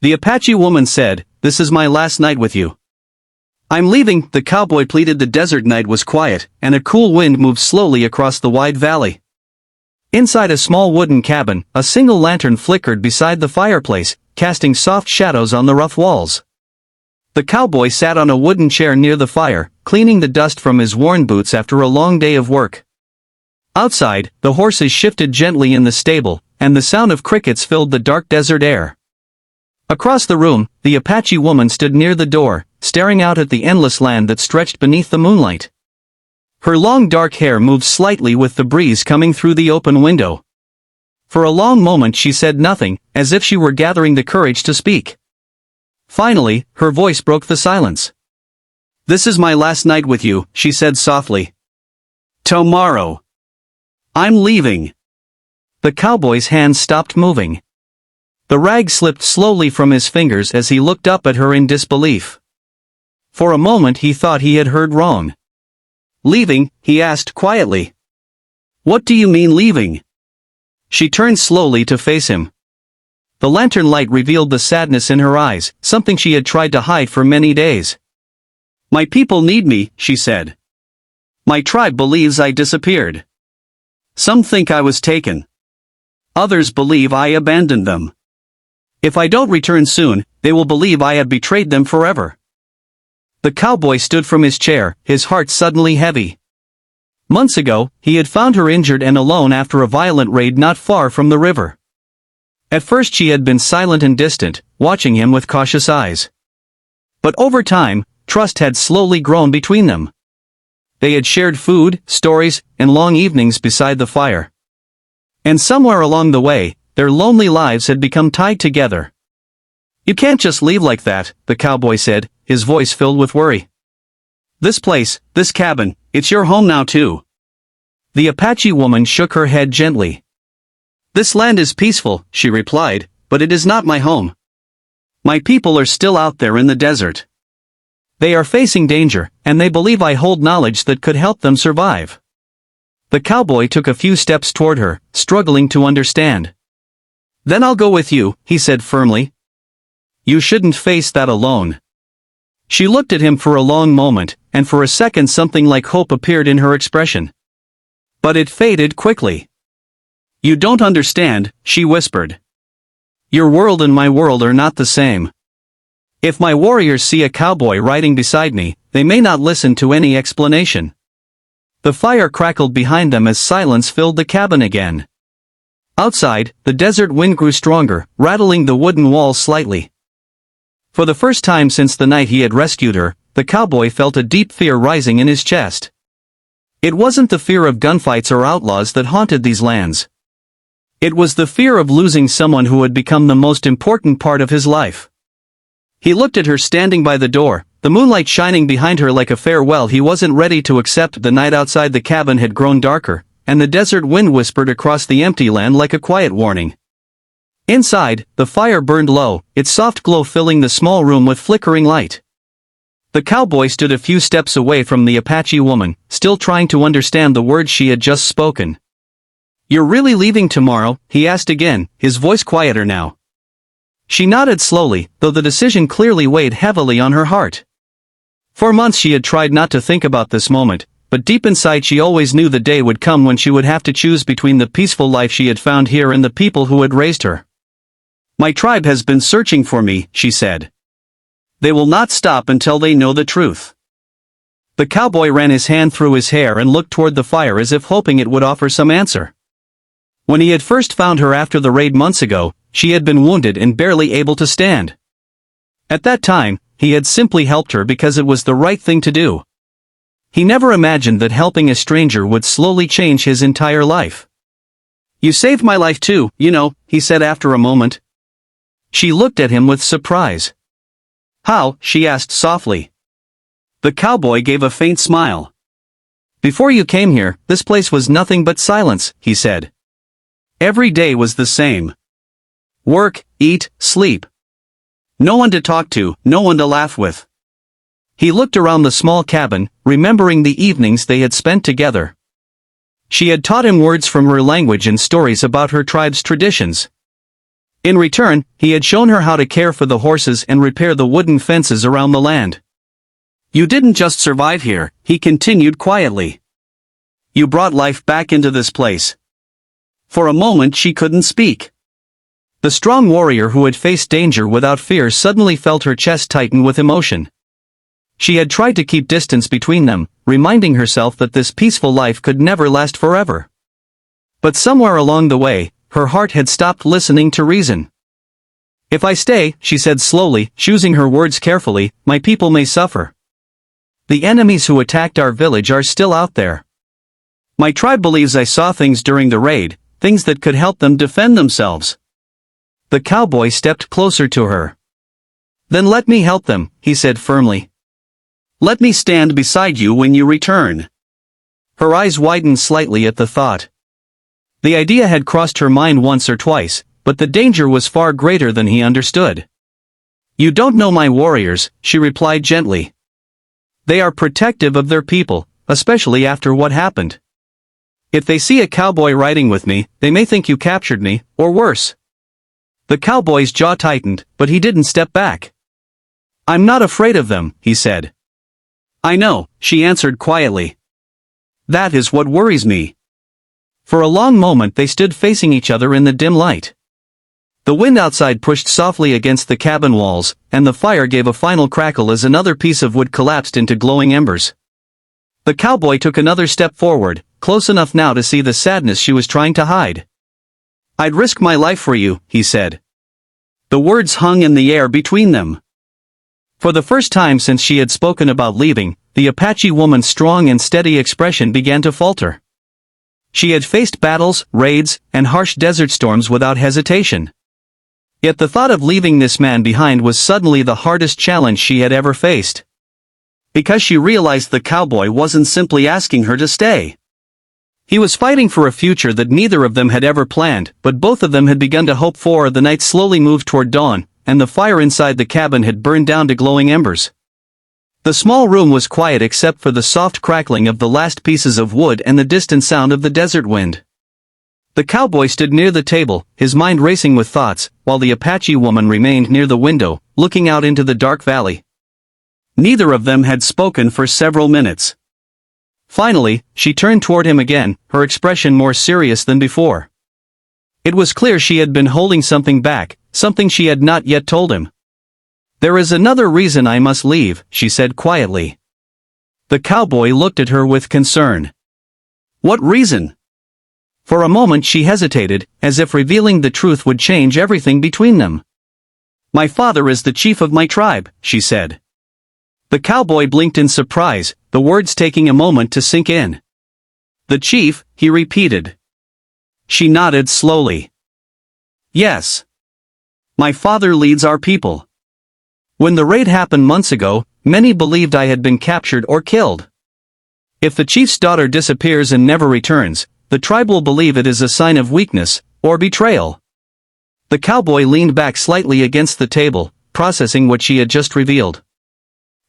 The Apache woman said, "This is my last night with you." "I'm leaving," the cowboy pleaded. The desert night was quiet, and a cool wind moved slowly across the wide valley. Inside a small wooden cabin, a single lantern flickered beside the fireplace, casting soft shadows on the rough walls. The cowboy sat on a wooden chair near the fire, cleaning the dust from his worn boots after a long day of work. Outside, the horses shifted gently in the stable, and the sound of crickets filled the dark desert air. Across the room, the Apache woman stood near the door, staring out at the endless land that stretched beneath the moonlight. Her long dark hair moved slightly with the breeze coming through the open window. For a long moment she said nothing, as if she were gathering the courage to speak. Finally, her voice broke the silence. "This is my last night with you," she said softly. "Tomorrow. I'm leaving." The cowboy's hands stopped moving. The rag slipped slowly from his fingers as he looked up at her in disbelief. For a moment he thought he had heard wrong. "Leaving?" he asked quietly. "What do you mean leaving?" She turned slowly to face him. The lantern light revealed the sadness in her eyes, something she had tried to hide for many days. "My people need me," she said. "My tribe believes I disappeared. Some think I was taken. Others believe I abandoned them. If I don't return soon, they will believe I have betrayed them forever." The cowboy stood from his chair, his heart suddenly heavy. Months ago, he had found her injured and alone after a violent raid not far from the river. At first she had been silent and distant, watching him with cautious eyes. But over time, trust had slowly grown between them. They had shared food, stories, and long evenings beside the fire. And somewhere along the way, their lonely lives had become tied together. "You can't just leave like that," the cowboy said, his voice filled with worry. "This place, this cabin, it's your home now too." The Apache woman shook her head gently. "This land is peaceful," she replied, "but it is not my home. My people are still out there in the desert. They are facing danger, and they believe I hold knowledge that could help them survive." The cowboy took a few steps toward her, struggling to understand. "Then I'll go with you," he said firmly. "You shouldn't face that alone." She looked at him for a long moment, and for a second something like hope appeared in her expression. But it faded quickly. "You don't understand," she whispered. "Your world and my world are not the same. If my warriors see a cowboy riding beside me, they may not listen to any explanation." The fire crackled behind them as silence filled the cabin again. Outside, the desert wind grew stronger, rattling the wooden walls slightly. For the first time since the night he had rescued her, the cowboy felt a deep fear rising in his chest. It wasn't the fear of gunfights or outlaws that haunted these lands. It was the fear of losing someone who had become the most important part of his life. He looked at her standing by the door, the moonlight shining behind her like a farewell. He wasn't ready to accept the night outside the cabin had grown darker, and the desert wind whispered across the empty land like a quiet warning. Inside, the fire burned low, its soft glow filling the small room with flickering light. The cowboy stood a few steps away from the Apache woman, still trying to understand the words she had just spoken. "You're really leaving tomorrow?" he asked again, his voice quieter now. She nodded slowly, though the decision clearly weighed heavily on her heart. For months she had tried not to think about this moment, but deep inside she always knew the day would come when she would have to choose between the peaceful life she had found here and the people who had raised her. "My tribe has been searching for me," she said. "They will not stop until they know the truth." The cowboy ran his hand through his hair and looked toward the fire as if hoping it would offer some answer. When he had first found her after the raid months ago, she had been wounded and barely able to stand. At that time, he had simply helped her because it was the right thing to do. He never imagined that helping a stranger would slowly change his entire life. "You saved my life too, you know," he said after a moment. She looked at him with surprise. "How?" she asked softly. The cowboy gave a faint smile. "Before you came here, this place was nothing but silence," he said. "Every day was the same. Work, eat, sleep. No one to talk to, no one to laugh with." He looked around the small cabin, remembering the evenings they had spent together. She had taught him words from her language and stories about her tribe's traditions. In return, he had shown her how to care for the horses and repair the wooden fences around the land. You didn't just survive here, he continued quietly. You brought life back into this place. For a moment she couldn't speak. The strong warrior who had faced danger without fear suddenly felt her chest tighten with emotion. She had tried to keep distance between them, reminding herself that this peaceful life could never last forever. But somewhere along the way, her heart had stopped listening to reason. If I stay, she said slowly, choosing her words carefully, my people may suffer. The enemies who attacked our village are still out there. My tribe believes I saw things during the raid, things that could help them defend themselves. The cowboy stepped closer to her. Then let me help them, he said firmly. Let me stand beside you when you return. Her eyes widened slightly at the thought. The idea had crossed her mind once or twice, but the danger was far greater than he understood. You don't know my warriors, she replied gently. They are protective of their people, especially after what happened. If they see a cowboy riding with me, they may think you captured me, or worse. The cowboy's jaw tightened, but he didn't step back. I'm not afraid of them, he said. I know, she answered quietly. That is what worries me. For a long moment they stood facing each other in the dim light. The wind outside pushed softly against the cabin walls, and the fire gave a final crackle as another piece of wood collapsed into glowing embers. The cowboy took another step forward, close enough now to see the sadness she was trying to hide. I'd risk my life for you, he said. The words hung in the air between them. For the first time since she had spoken about leaving, the Apache woman's strong and steady expression began to falter. She had faced battles, raids, and harsh desert storms without hesitation. Yet the thought of leaving this man behind was suddenly the hardest challenge she had ever faced. Because she realized the cowboy wasn't simply asking her to stay. He was fighting for a future that neither of them had ever planned, but both of them had begun to hope for. The night slowly moved toward dawn, and the fire inside the cabin had burned down to glowing embers. The small room was quiet except for the soft crackling of the last pieces of wood and the distant sound of the desert wind. The cowboy stood near the table, his mind racing with thoughts, while the Apache woman remained near the window, looking out into the dark valley. Neither of them had spoken for several minutes. Finally, she turned toward him again, her expression more serious than before. It was clear she had been holding something back, something she had not yet told him. There is another reason I must leave, she said quietly. The cowboy looked at her with concern. What reason? For a moment she hesitated, as if revealing the truth would change everything between them. My father is the chief of my tribe, she said. The cowboy blinked in surprise, the words taking a moment to sink in. The chief, he repeated. She nodded slowly. Yes. My father leads our people. When the raid happened months ago, many believed I had been captured or killed. If the chief's daughter disappears and never returns, the tribe will believe it is a sign of weakness, or betrayal. The cowboy leaned back slightly against the table, processing what she had just revealed.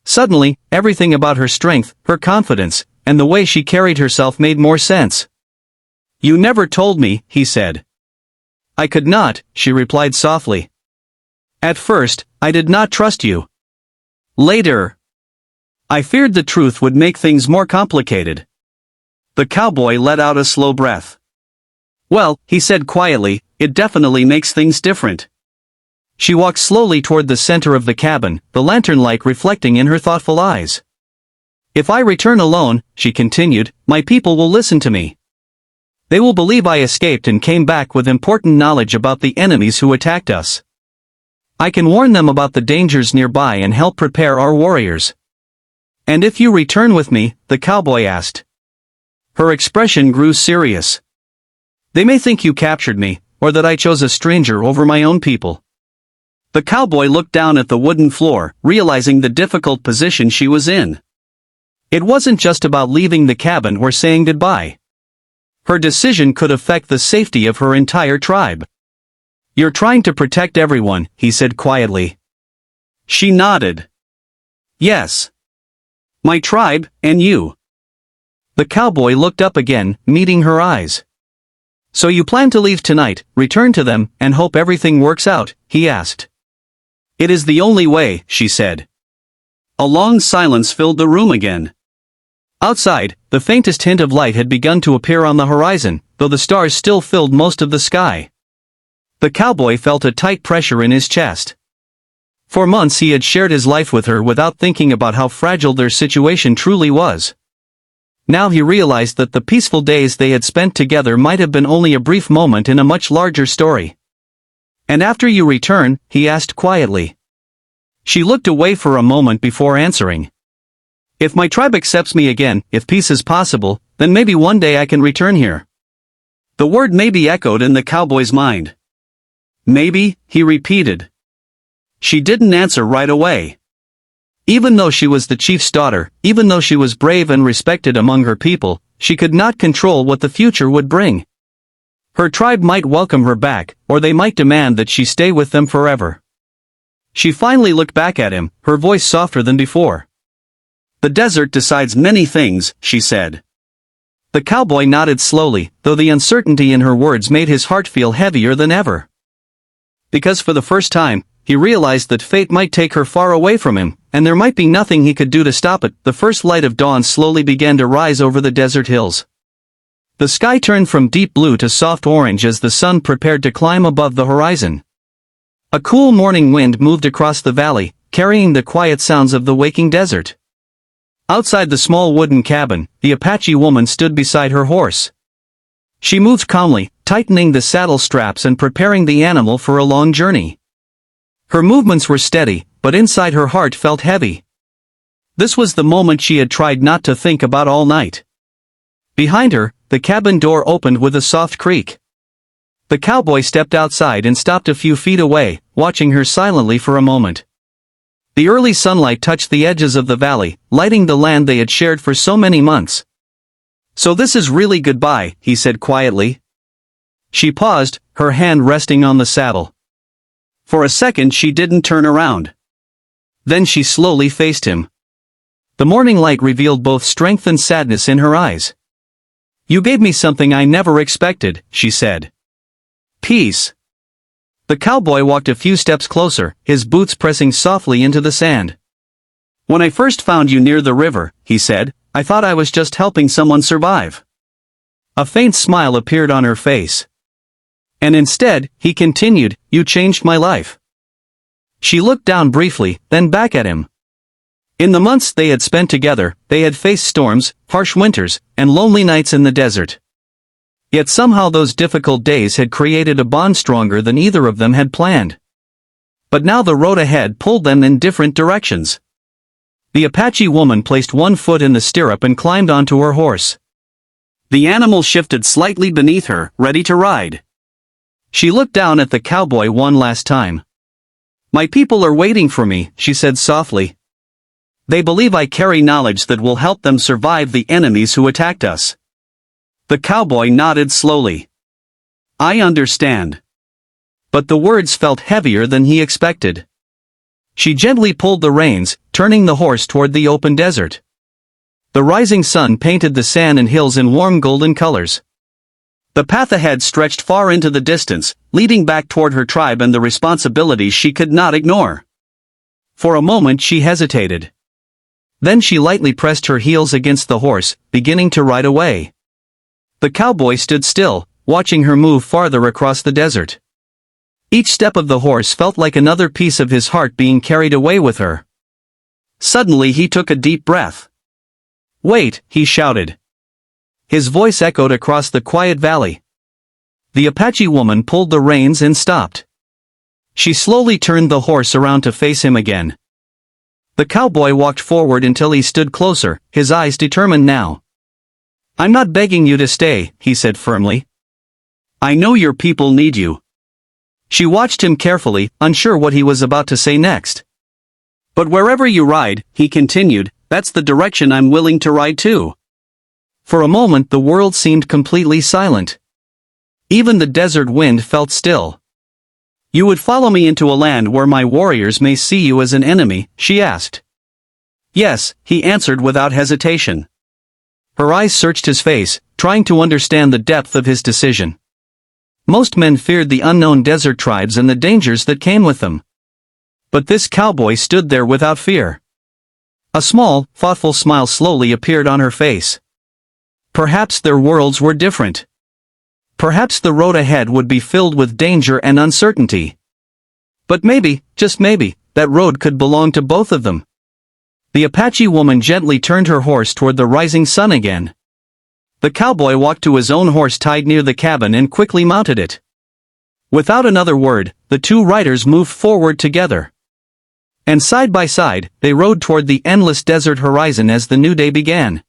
Suddenly, everything about her strength, her confidence, and the way she carried herself made more sense. You never told me, he said. I could not, she replied softly. At first, I did not trust you. Later, I feared the truth would make things more complicated. The cowboy let out a slow breath. Well, he said quietly, it definitely makes things different. She walked slowly toward the center of the cabin, the lantern light reflecting in her thoughtful eyes. If I return alone, she continued, my people will listen to me. They will believe I escaped and came back with important knowledge about the enemies who attacked us. I can warn them about the dangers nearby and help prepare our warriors. And if you return with me, the cowboy asked. Her expression grew serious. They may think you captured me, or that I chose a stranger over my own people. The cowboy looked down at the wooden floor, realizing the difficult position she was in. It wasn't just about leaving the cabin or saying goodbye. Her decision could affect the safety of her entire tribe. You're trying to protect everyone, he said quietly. She nodded. Yes. My tribe, and you. The cowboy looked up again, meeting her eyes. So you plan to leave tonight, return to them, and hope everything works out, he asked. It is the only way, she said. A long silence filled the room again. Outside, the faintest hint of light had begun to appear on the horizon, though the stars still filled most of the sky. The cowboy felt a tight pressure in his chest. For months he had shared his life with her without thinking about how fragile their situation truly was. Now he realized that the peaceful days they had spent together might have been only a brief moment in a much larger story. And after you return, he asked quietly. She looked away for a moment before answering. If my tribe accepts me again, if peace is possible, then maybe one day I can return here. The word maybe echoed in the cowboy's mind. Maybe, he repeated. She didn't answer right away. Even though she was the chief's daughter, even though she was brave and respected among her people, she could not control what the future would bring. Her tribe might welcome her back, or they might demand that she stay with them forever. She finally looked back at him, her voice softer than before. The desert decides many things, she said. The cowboy nodded slowly, though the uncertainty in her words made his heart feel heavier than ever. Because for the first time, he realized that fate might take her far away from him, and there might be nothing he could do to stop it. The first light of dawn slowly began to rise over the desert hills. The sky turned from deep blue to soft orange as the sun prepared to climb above the horizon. A cool morning wind moved across the valley, carrying the quiet sounds of the waking desert. Outside the small wooden cabin, the Apache woman stood beside her horse. She moved calmly, tightening the saddle straps and preparing the animal for a long journey. Her movements were steady, but inside her heart felt heavy. This was the moment she had tried not to think about all night. Behind her, the cabin door opened with a soft creak. The cowboy stepped outside and stopped a few feet away, watching her silently for a moment. The early sunlight touched the edges of the valley, lighting the land they had shared for so many months. So this is really goodbye, he said quietly. She paused, her hand resting on the saddle. For a second she didn't turn around. Then she slowly faced him. The morning light revealed both strength and sadness in her eyes. You gave me something I never expected, she said. Peace. The cowboy walked a few steps closer, his boots pressing softly into the sand. When I first found you near the river, he said, I thought I was just helping someone survive. A faint smile appeared on her face. And instead, he continued, you changed my life. She looked down briefly, then back at him. In the months they had spent together, they had faced storms, harsh winters, and lonely nights in the desert. Yet somehow those difficult days had created a bond stronger than either of them had planned. But now the road ahead pulled them in different directions. The Apache woman placed one foot in the stirrup and climbed onto her horse. The animal shifted slightly beneath her, ready to ride. She looked down at the cowboy one last time. My people are waiting for me, she said softly. They believe I carry knowledge that will help them survive the enemies who attacked us. The cowboy nodded slowly. I understand. But the words felt heavier than he expected. She gently pulled the reins, turning the horse toward the open desert. The rising sun painted the sand and hills in warm golden colors. The path ahead stretched far into the distance, leading back toward her tribe and the responsibilities she could not ignore. For a moment she hesitated. Then she lightly pressed her heels against the horse, beginning to ride away. The cowboy stood still, watching her move farther across the desert. Each step of the horse felt like another piece of his heart being carried away with her. Suddenly he took a deep breath. Wait, he shouted. His voice echoed across the quiet valley. The Apache woman pulled the reins and stopped. She slowly turned the horse around to face him again. The cowboy walked forward until he stood closer, his eyes determined now. I'm not begging you to stay, he said firmly. I know your people need you. She watched him carefully, unsure what he was about to say next. But wherever you ride, he continued, that's the direction I'm willing to ride too. For a moment the world seemed completely silent. Even the desert wind felt still. You would follow me into a land where my warriors may see you as an enemy, she asked. Yes, he answered without hesitation. Her eyes searched his face, trying to understand the depth of his decision. Most men feared the unknown desert tribes and the dangers that came with them. But this cowboy stood there without fear. A small, thoughtful smile slowly appeared on her face. Perhaps their worlds were different. Perhaps the road ahead would be filled with danger and uncertainty. But maybe, just maybe, that road could belong to both of them. The Apache woman gently turned her horse toward the rising sun again. The cowboy walked to his own horse tied near the cabin and quickly mounted it. Without another word, the two riders moved forward together. And side by side, they rode toward the endless desert horizon as the new day began.